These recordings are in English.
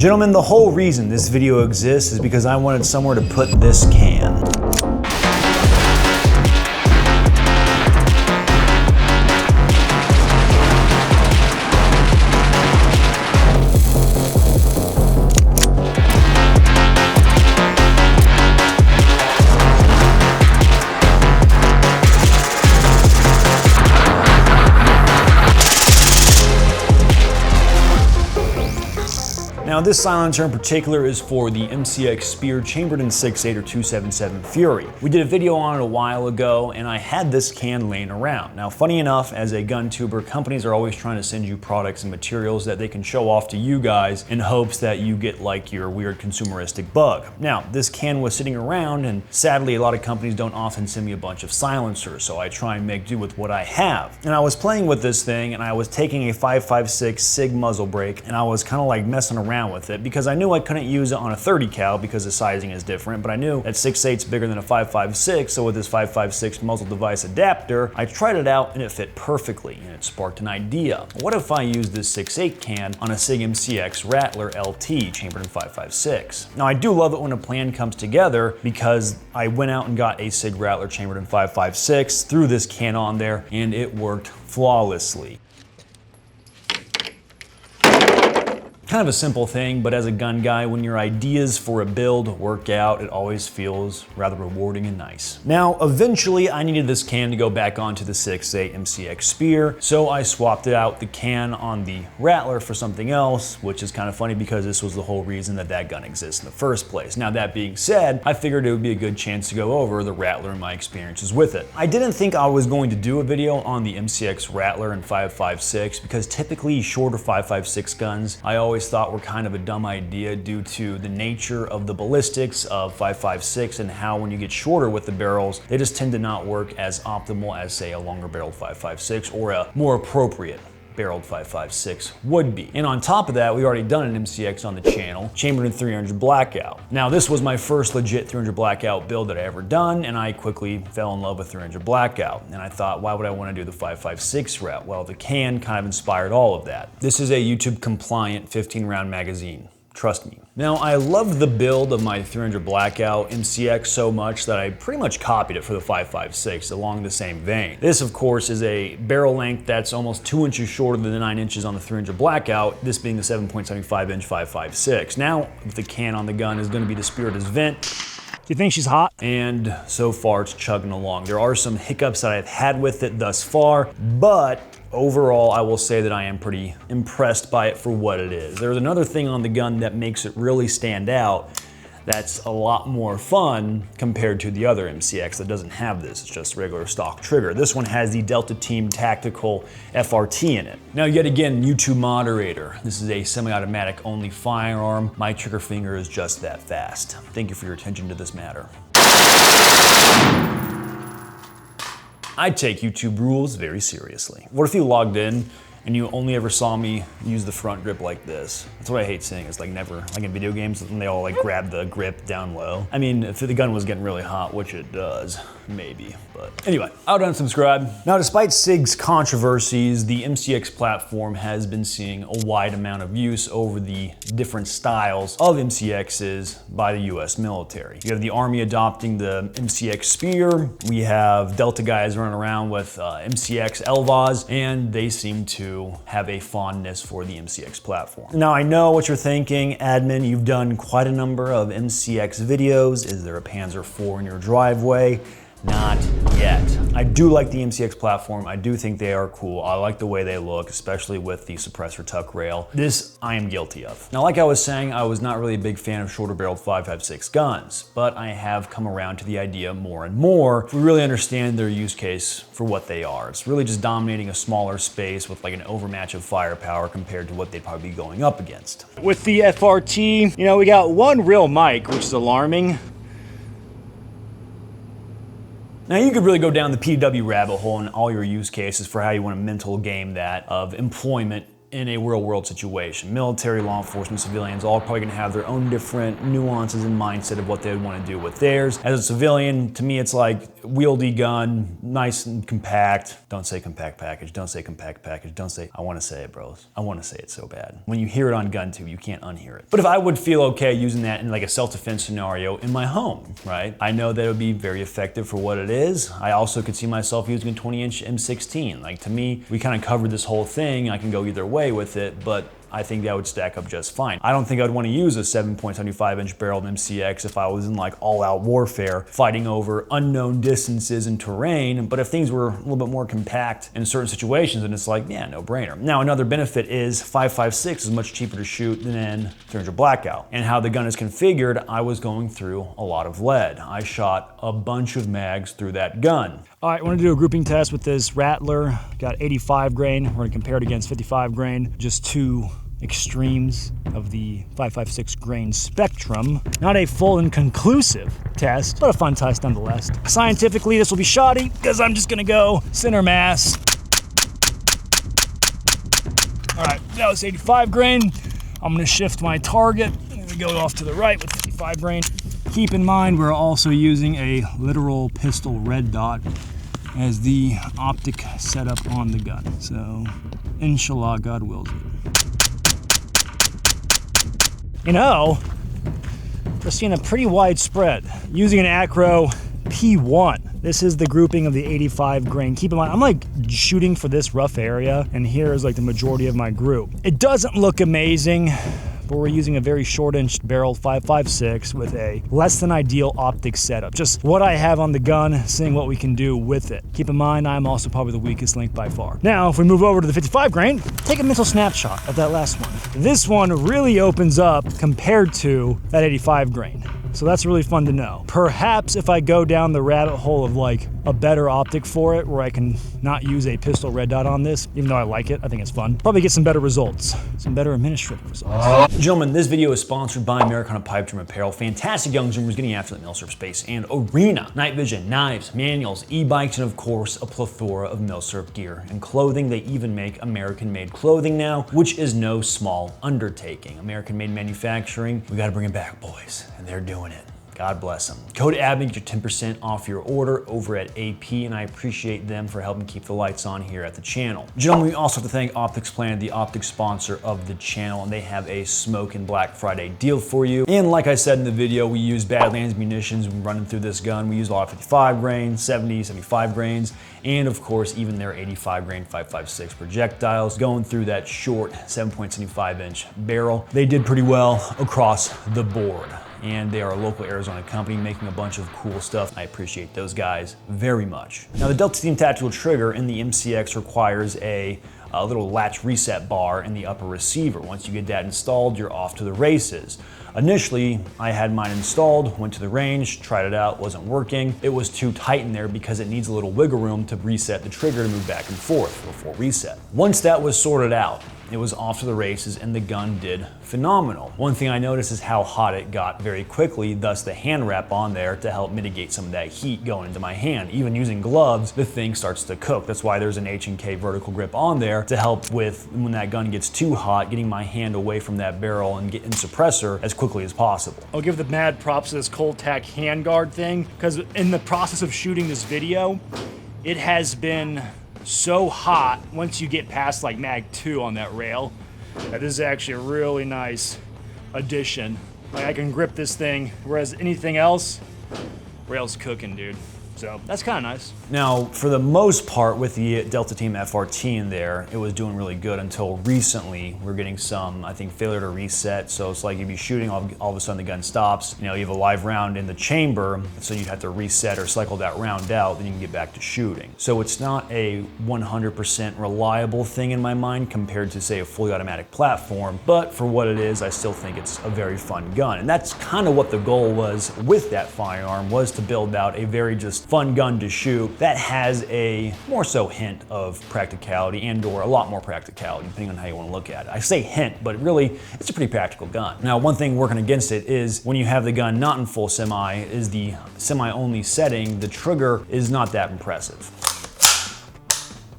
Gentlemen, the whole reason this video exists is because I wanted somewhere to put this can. Now this silencer in particular is for the MCX Spear chambered in 6.8 or 277 Fury. We did a video on it a while ago and I had this can laying around. Now funny enough, as a gun tuber, companies are always trying to send you products and materials that they can show off to you guys in hopes that you get like your weird consumeristic bug. Now this can was sitting around and sadly a lot of companies don't often send me a bunch of silencers, so I try and make do with what I have. And I was playing with this thing and I was taking a 5.56 SIG muzzle brake and I was kind of like messing around with it because I knew I couldn't use it on a 30 cal because the sizing is different, but I knew that 6.8 is bigger than a 5.56, so with this 5.56 muzzle device adapter, I tried it out and it fit perfectly and it sparked an idea. What if I use this 6.8 can on a SIG MCX Rattler LT chambered in 5.56? Now I do love it when a plan comes together because I went out and got a SIG Rattler chambered in 5.56, threw this can on there and it worked flawlessly. Kind of a simple thing, but as a gun guy, when your ideas for a build work out, it always feels rather rewarding and nice. Now, eventually I needed this can to go back onto the 6.8 MCX Spear, so I swapped out the can on the Rattler for something else, which is kind of funny because this was the whole reason that that gun exists in the first place. Now that being said, I figured it would be a good chance to go over the Rattler and my experiences with it. I didn't think I was going to do a video on the MCX Rattler in 5.56 because typically shorter 5.56 guns, I always thought were kind of a dumb idea due to the nature of the ballistics of 5.56 and how when you get shorter with the barrels, they just tend to not work as optimal as say a longer barreled 5.56 or a more appropriate barreled 5.56 would be. And on top of that, we already done an MCX on the channel, chambered in 300 blackout. Now this was my first legit 300 blackout build that I ever done, and I quickly fell in love with 300 blackout. And I thought, why would I want to do the 5.56 route? Well, the can kind of inspired all of that. This is a YouTube compliant 15 round magazine. Trust me. Now, I love the build of my 300 blackout MCX so much that I pretty much copied it for the 5.56 along the same vein. This, of course, is a barrel length that's almost 2 inches shorter than the 9 inches on the 300 blackout, this being the 7.75 inch 5.56. Now, the can on the gun is going to be the Spirit's vent. Do you think she's hot? And so far, it's chugging along. There are some hiccups that I've had with it thus far, but overall, I will say that I am pretty impressed by it for what it is. There's another thing on the gun that makes it really stand out that's a lot more fun compared to the other MCX that doesn't have this. It's just regular stock trigger. This one has the Delta Team Tactical FRT in it. Now, yet again, YouTube moderator. This is a semi-automatic only firearm. My trigger finger is just that fast. Thank you for your attention to this matter. I take YouTube rules very seriously. What if you logged in and you only ever saw me use the front grip like this? That's what I hate seeing, is like never, like in video games, when they all like grab the grip down low. I mean, if the gun was getting really hot, which it does, maybe, but anyway, I would unsubscribe. Now, despite SIG's controversies, the MCX platform has been seeing a wide amount of use over the different styles of MCXs by the US military. You have the Army adopting the MCX Spear, we have Delta guys running around with MCX LVAs, and they seem to have a fondness for the MCX platform. Now, I know what you're thinking, admin, you've done quite a number of MCX videos. Is there a Panzer IV in your driveway? Not yet. I do like the MCX platform. I do think they are cool. I like the way they look, especially with the suppressor tuck rail. This I am guilty of. Now, like I was saying, I was not really a big fan of shorter barreled 5.56 guns, but I have come around to the idea more and more if we really understand their use case for what they are. It's really just dominating a smaller space with like an overmatch of firepower compared to what they'd probably be going up against. With the FRT, you know, we got one real mic, which is alarming. Now, you could really go down the PW rabbit hole in all your use cases for how you want to mental game that of employment in a real world situation. Military, law enforcement, civilians, all probably gonna have their own different nuances and mindset of what they would wanna do with theirs. As a civilian, to me, it's like wieldy gun, nice and compact. Don't say compact package, don't say compact package, don't say, I wanna say it, bros. I wanna say it so bad. When you hear it on GunTube, you can't unhear it. But if I would feel okay using that in like a self-defense scenario in my home, right? I know that it would be very effective for what it is. I also could see myself using a 20-inch M16. Like, to me, we kind of covered this whole thing. I can go either way with it, but I think that would stack up just fine. I don't think I'd want to use a 7.75-inch barreled MCX if I was in like all-out warfare, fighting over unknown distances and terrain. But if things were a little bit more compact in certain situations, then it's like, yeah, no brainer. Now, another benefit is 5.56 is much cheaper to shoot than 300 blackout. And how the gun is configured, I was going through a lot of lead. I shot a bunch of mags through that gun. All right, we're gonna do a grouping test with this Rattler. Got 85 grain. We're gonna compare it against 55 grain. Just two extremes of the 5.56 grain spectrum. Not a full and conclusive test, but a fun test nonetheless. Scientifically, this will be shoddy because I'm just gonna go center mass. All right, that was 85 grain. I'm gonna shift my target. I'm gonna go off to the right with 55 grain. Keep in mind, we're also using a literal pistol red dot as the optic setup on the gun. So, inshallah, God wills it. You know, we're seeing a pretty wide spread. Using an Acro P1. This is the grouping of the 85 grain. Keep in mind, I'm like shooting for this rough area, and here is like the majority of my group. It doesn't look amazing, but we're using a very short-inch barrel 5.56 with a less than ideal optic setup. Just what I have on the gun, seeing what we can do with it. Keep in mind, I'm also probably the weakest link by far. Now, if we move over to the 55 grain, take a mental snapshot of that last one. This one really opens up compared to that 85 grain. So that's really fun to know. Perhaps if I go down the rabbit hole of like a better optic for it, where I can not use a pistol red dot on this, even though I like it, I think it's fun, probably get some better results, some better administrative results. Gentlemen, this video is sponsored by Americana Pipe Dream Apparel. Fantastic young zoomers getting after the milsurf space and arena. Night vision, knives, manuals, e-bikes, and of course, a plethora of milsurf gear and clothing. They even make American-made clothing now, which is no small undertaking. American-made manufacturing, we gotta bring it back, boys, and they're doing it. God bless them. Code ABNY, get your 10% off your order over at AP, and I appreciate them for helping keep the lights on here at the channel. Gentlemen, we also have to thank Optics Planet, the optic sponsor of the channel, and they have a smoking Black Friday deal for you. And like I said in the video, we use Badlands munitions when running through this gun. We use a lot of 55 grain, 70, 75 grains, and of course, even their 85 grain 5.56 projectiles going through that short 7.75-inch barrel. They did pretty well across the board. And they are a local Arizona company making a bunch of cool stuff. I appreciate those guys very much. Now, the Delta Team Tactical Trigger in the MCX requires a little latch reset bar in the upper receiver. Once you get that installed, you're off to the races. Initially, I had mine installed, went to the range, tried it out, wasn't working. It was too tight in there because it needs a little wiggle room to reset the trigger to move back and forth before reset. Once that was sorted out, it was off to the races and the gun did phenomenal. One thing I noticed is how hot it got very quickly, thus the hand wrap on there to help mitigate some of that heat going into my hand. Even using gloves, the thing starts to cook. That's why there's an H&K vertical grip on there to help with when that gun gets too hot, getting my hand away from that barrel and getting suppressor as quickly as possible. I'll give the mad props to this cold tack handguard thing, because in the process of shooting this video, it has been so hot once you get past like mag 2 on that rail that this is actually a really nice addition. Like, I can grip this thing, whereas anything else, rail's cooking, dude. So that's kind of nice. Now, for the most part with the Delta Team FRT in there, it was doing really good until recently. We're getting some, I think, failure to reset. So it's like you'd be shooting, all of a sudden the gun stops. You know, you have a live round in the chamber, so you'd have to reset or cycle that round out, then you can get back to shooting. So it's not a 100% reliable thing in my mind compared to, say, a fully automatic platform. But for what it is, I still think it's a very fun gun. And that's kind of what the goal was with that firearm, was to build out a very just fun gun to shoot that has a more so hint of practicality and or a lot more practicality, depending on how you want to look at it. I say hint, but really it's a pretty practical gun. Now, one thing working against it is when you have the gun not in full semi, is the semi-only setting, the trigger is not that impressive.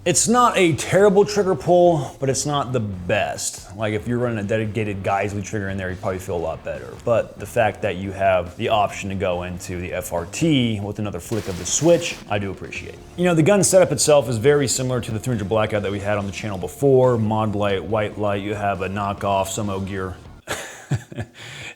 It's not a terrible trigger pull, but it's not the best. Like if you're running a dedicated Geisley trigger in there, you'd probably feel a lot better. But the fact that you have the option to go into the FRT with another flick of the switch, I do appreciate. You know, the gun setup itself is very similar to the 300 Blackout that we had on the channel before. Mod light, white light, you have a knockoff Sumo Gear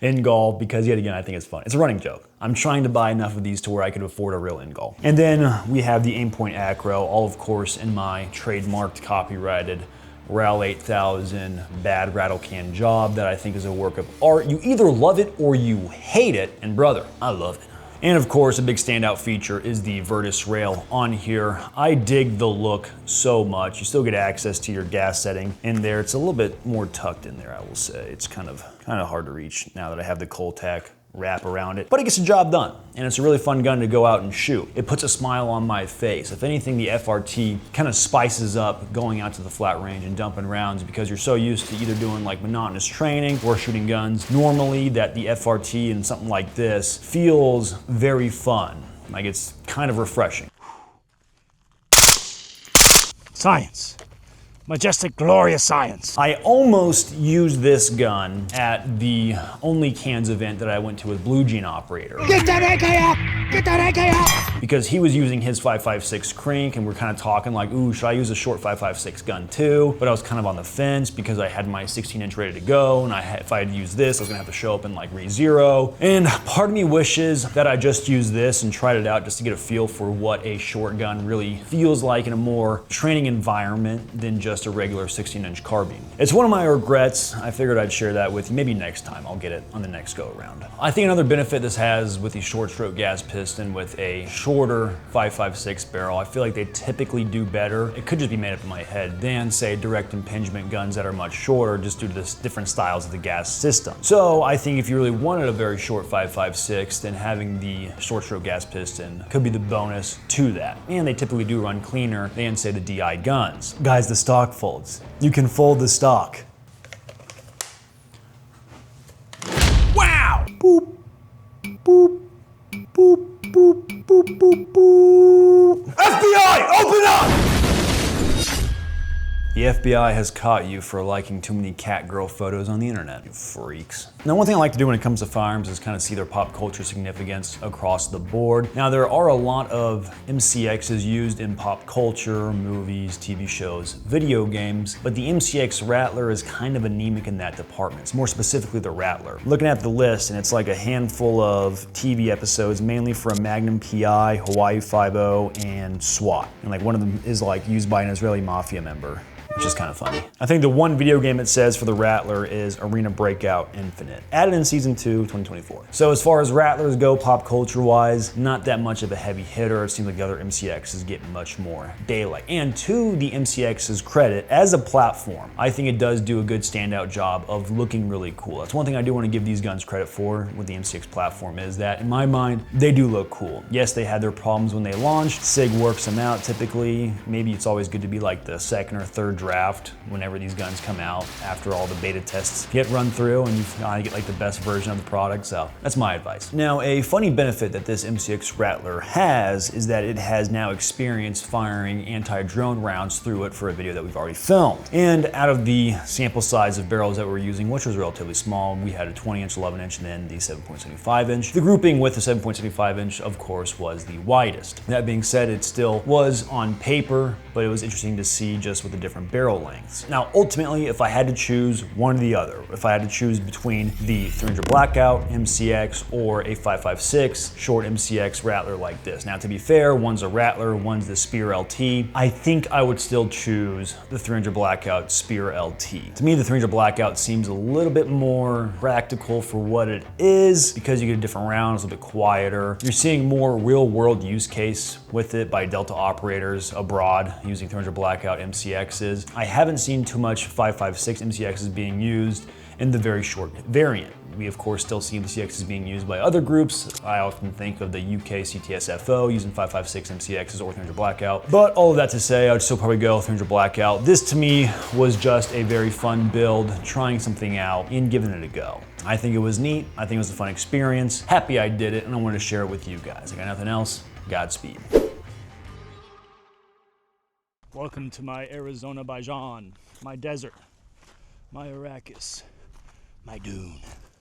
Ingall, because yet again, I think it's fun. It's a running joke. I'm trying to buy enough of these to where I could afford a real Ingall. And then we have the Aimpoint Acro, all of course in my trademarked, copyrighted RAL 8000 bad rattle can job that I think is a work of art. You either love it or you hate it, and brother, I love it. And of course, a big standout feature is the Virtus rail on here. I dig the look so much. You still get access to your gas setting in there. It's a little bit more tucked in there, I will say. It's kind of hard to reach now that I have the Coltac wrap around it, but it gets the job done. And it's a really fun gun to go out and shoot. It puts a smile on my face. If anything, the FRT kind of spices up going out to the flat range and dumping rounds because you're so used to either doing like monotonous training or shooting guns normally that the FRT and something like this feels very fun. Like it's kind of refreshing. Science. Majestic, glorious science. I almost used this gun at the Only Cans event that I went to with Blue Jean Operator. Get that AK out! Get that AK out! Because he was using his 5.56 crank and we're kind of talking like, ooh, should I use a short 5.56 gun too? But I was kind of on the fence because I had my 16-inch ready to go, and if I had to use this, I was gonna have to show up in like re-zero. And part of me wishes that I just used this and tried it out just to get a feel for what a short gun really feels like in a more training environment than just a regular 16-inch carbine. It's one of my regrets. I figured I'd share that with you. Maybe next time I'll get it on the next go around. I think another benefit this has with the short stroke gas piston with a shorter 5.56 barrel, I feel like they typically do better. It could just be made up in my head than say direct impingement guns that are much shorter just due to the different styles of the gas system. So I think if you really wanted a very short 5.56, then having the short stroke gas piston could be the bonus to that. And they typically do run cleaner than say the DI guns. Guys, the stock folds. You can fold the stock. Wow! Boop, boop, boop, boop, boop, boop, boop. FBI, open up! The FBI has caught you for liking too many cat girl photos on the internet, you freaks. Now, one thing I like to do when it comes to firearms is kind of see their pop culture significance across the board. Now, there are a lot of MCXs used in pop culture, movies, TV shows, video games, but the MCX Rattler is kind of anemic in that department. It's more specifically the Rattler. Looking at the list, and it's like a handful of TV episodes, mainly from Magnum PI, Hawaii Five-0, and SWAT. And like one of them is like used by an Israeli mafia member, which is kind of funny. I think the one video game it says for the Rattler is Arena Breakout Infinite, added in Season 2, 2024. So as far as Rattlers go, pop culture-wise, not that much of a heavy hitter. It seems like the other MCXs get much more daylight. And to the MCX's credit, as a platform, I think it does do a good standout job of looking really cool. That's one thing I do want to give these guns credit for with the MCX platform is that, in my mind, they do look cool. Yes, they had their problems when they launched. SIG works them out typically. Maybe it's always good to be like the second or third draft whenever these guns come out after all the beta tests get run through and you finally get like the best version of the product. So that's my advice. Now, a funny benefit that this MCX Rattler has is that it has now experienced firing anti-drone rounds through it for a video that we've already filmed. And out of the sample size of barrels that we're using, which was relatively small, we had a 20-inch, 11-inch, and then the 7.75-inch. The grouping with the 7.75-inch, of course, was the widest. That being said, it still was on paper, but it was interesting to see just with the different barrel lengths. Now, ultimately, if I had to choose one or the other, if I had to choose between the 300 Blackout MCX or a 5.56 short MCX Rattler like this. Now, to be fair, one's a Rattler, one's the Spear LT. I think I would still choose the 300 Blackout Spear LT. To me, the 300 Blackout seems a little bit more practical for what it is because you get a different round, it's a little bit quieter. You're seeing more real-world use case with it by Delta operators abroad using 300 Blackout MCXs. I haven't seen too much 5.56 MCXs being used in the very short variant. We of course still see MCXs being used by other groups. I often think of the UK CTSFO using 5.56 MCXs or 300 Blackout. But all of that to say, I'd still probably go 300 Blackout. This to me was just a very fun build, trying something out and giving it a go. I think it was neat. I think it was a fun experience. Happy I did it, and I wanted to share it with you guys. I got nothing else. Godspeed. Welcome to my Arizona Bajan, my desert, my Arrakis, my dune.